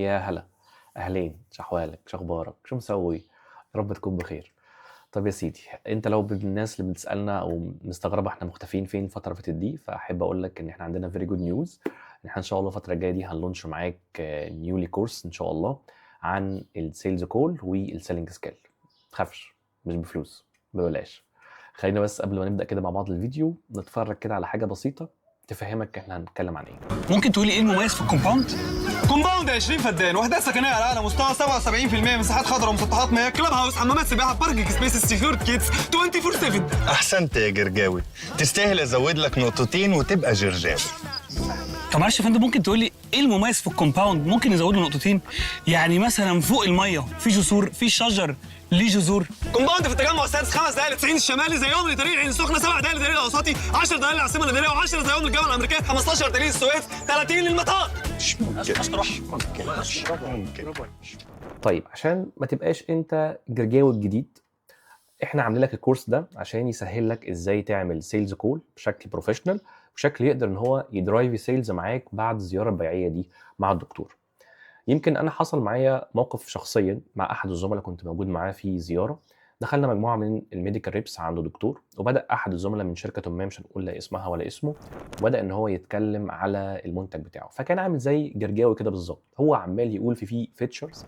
يا هلا، أهلين، شحوالك، شخبارك، شو مسوي؟ يا رب تكون بخير. طب يا سيدي، أنت لو من الناس اللي بتسألنا أو مستغربة إحنا مختفيين فين الفترة اللي فاتت دي، فأحب أقول لك إن إحنا عندنا very good news. إن إحنا إن شاء الله الفترة الجاية دي هنلونش معاك newly course إن شاء الله عن السيلز كول والسيلينج سكيل. تخافش، مش بفلوس، ببلاش. خلينا بس قبل ما نبدأ كده مع بعض الفيديو نتفرج كده على حاجة بسيطة تفهمك إحنا هنتكلم عن إيه. ممكن تقولي ايه المميز في الكومباوند؟ كومباوند 20 فدان، وحدات سكنيه على اعلى مستوى، 77% مساحات خضراء ومسطحات مياه، كلاب هاوس، حمامات سباحه، باركينج سبيسز، سكيور كيدز 24/7. احسنت يا جرجاوي، تستاهل ازود لك نقطتين وتبقى جرجاوي. طب معلش يا فندم، ممكن تقولي ايه المميز في الكومباوند؟ ممكن نزود له نقطتين، يعني مثلا فوق الميه في جسور، في شجر ليه جذور. كومباوند في التجمع السادس، 5 دقائق للتسعين الشمالي، زيهم لطريق العين السخنه، 7 دقائق لطريق الاوسطي، 10 دقائق للعاصمه الاداريه، و10 زيهم للجامعه الامريكيه، 15 طريق السويس، 30 للمطار. ممكن. طيب عشان ما تبقاش انت جرجاوي الجديد، احنا عاملين لك الكورس ده عشان يسهل لك ازاي تعمل سيلز كول بشكل بروفيشنال، بشكل يقدر ان هو يدرايف سيلز معاك بعد الزياره البيعيه دي مع الدكتور. يمكن انا حصل معايا موقف شخصيا مع احد الزملاء كنت موجود معاه في زياره. دخلنا مجموعه من الميديكال ريبس عنده دكتور، وبدا احد الزملاء من شركه ما مش هنقول لا اسمها ولا اسمه، وبدا ان هو يتكلم على المنتج بتاعه، فكان عامل زي جرجاوي كده بالظبط. هو عمال يقول في فيتشرز،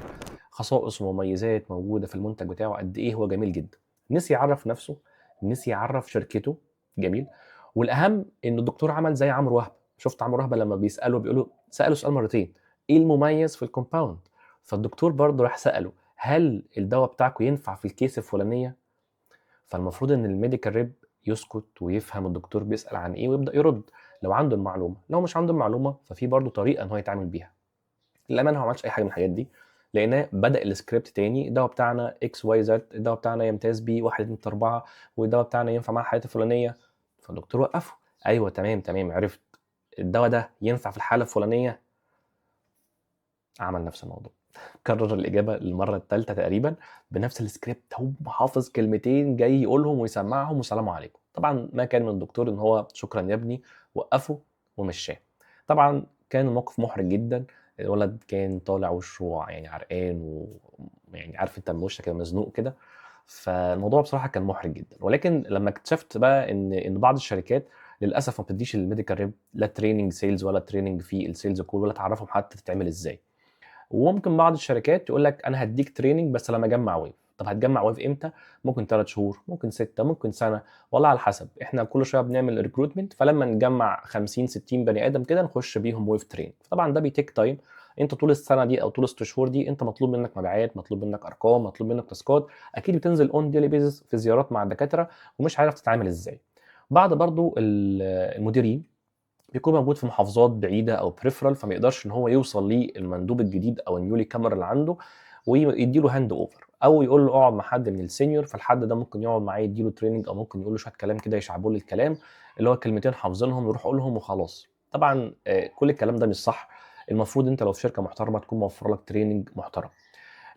خصائص ومميزات موجوده في المنتج بتاعه، قد ايه هو جميل جدا. نسي يعرف نفسه، نسي يعرف شركته. جميل. والاهم ان الدكتور عمل زي عمرو وهبه. شفت عمرو وهبه لما بيقولوا ساله سؤال مرتين، ايه المميز في الكومباوند؟ فالدكتور برضه راح ساله، هل الدواء بتاعكم ينفع في الكيس الفلانيه؟ فالمفروض ان الميديكال ريب يسكت ويفهم الدكتور بيسال عن ايه ويبدا يرد لو عنده المعلومه. لو مش عنده المعلومه ففي برضه طريقه ان هو يتعامل بيها. للامانه هو ما عملش اي حاجه من الحاجات دي، لقيناه بدا السكريبت تاني، الدواء بتاعنا اكس واي زد، الدواء بتاعنا يمتاز بيه 1 2 3 4، والدواء بتاعنا ينفع مع الحالات الفلانيه. فالدكتور وقفه، ايوه تمام عرفت، الدواء ده ينفع في الحاله الفلانيه. عمل نفس الموضوع، كرر الإجابة للمرة الثالثة تقريبا بنفس السكريبت، هو حافظ كلمتين جاي يقولهم ويسمعهم والسلام عليكم. طبعا ما كان من الدكتور ان هو شكرا يا ابني، وقفه ومشاه. طبعا كان الموقف محرج جدا. الولد كان طالع وشه يعني عرقان، ويعني عارف انت من وشك كده مزنوق كده. فالموضوع بصراحه كان محرج جدا. ولكن لما اكتشفت بقى ان بعض الشركات للاسف ما بتديش الميديكال ريب لا تريننج سيلز ولا تريننج في السيلز كول، ولا تعرفهم حتى تتعمل ازاي. وممكن بعض الشركات يقول لك انا هديك تريننج بس لما اجمع ويف. طب هتجمع ويف امتى؟ ممكن 3 شهور، ممكن 6، ممكن سنه، والله على حسب. احنا كل شويه بنعمل ريكروتمنت، فلما نجمع 50 60 بني ادم كده نخش بيهم ويف ترين. طبعا ده بيتيك تايم. انت طول السنه دي او طول ال6 شهور دي انت مطلوب منك مبيعات، مطلوب منك ارقام، مطلوب منك تاسكات. اكيد بتنزل اون ديلي بيزس في زيارات مع الدكاتره ومش عارف تتعامل ازاي. بعض برضو المديرين بيكون موجود في محافظات بعيده او بريفرال، فما يقدرش ان هو يوصل للمندوب الجديد او النيولي كامر اللي عنده ويديله هاند اوفر، او يقول له اقعد مع حد من السينيور. فالحد ده ممكن يقعد معاه يديله تريننج، او ممكن يقول له شويه كلام كده يشعبوا له الكلام اللي هو كلمتين حافظينهم يروح يقولهم وخلاص. طبعا كل الكلام ده مش صح. المفروض انت لو في شركه محترمه تكون موفر لك تريننج محترم.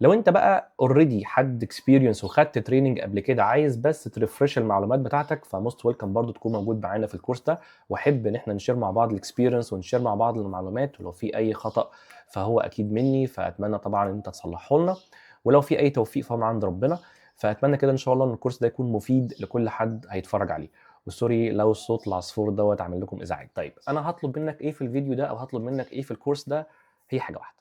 لو انت بقى اوريدي حد اكسبيرينس وخدت تريننج قبل كده، عايز بس تريفرش المعلومات بتاعتك، فموست ويلكم برضو تكون موجود معانا في الكورس ده. واحب ان احنا نشير مع بعض الاكسبيرينس ونشير مع بعض المعلومات، ولو في اي خطا فهو اكيد مني، فاتمنى طبعا ان انت تصلحه لنا. ولو في اي توفيق فهو من عند ربنا. فاتمنى كده ان شاء الله ان الكورس ده يكون مفيد لكل حد هيتفرج عليه. وسوري لو الصوت العصفور دوت عامل لكم ازعاج. طيب انا هطلب منك ايه في الفيديو ده، او هطلب منك ايه في الكورس ده؟ هي حاجه واحده.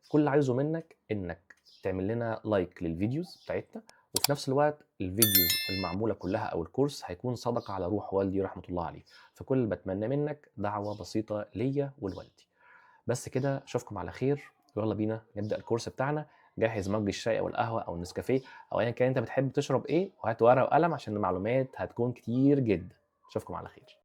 كل اللي عايزه منك انك تعمل لنا لايك للفيديوز بتاعتنا، وفي نفس الوقت الفيديوز المعموله كلها او الكورس هيكون صدقه على روح والدي رحمه الله عليه. فكل اللي بتمنى منك دعوه بسيطه ليا ولوالدي. بس كده، اشوفكم على خير، ويلا بينا نبدا الكورس بتاعنا. جهز مج الشاي او القهوه او النسكافيه او ايا كان انت بتحب تشرب ايه، وهات ورقه وقلم عشان المعلومات هتكون كتير جدا. اشوفكم على خير.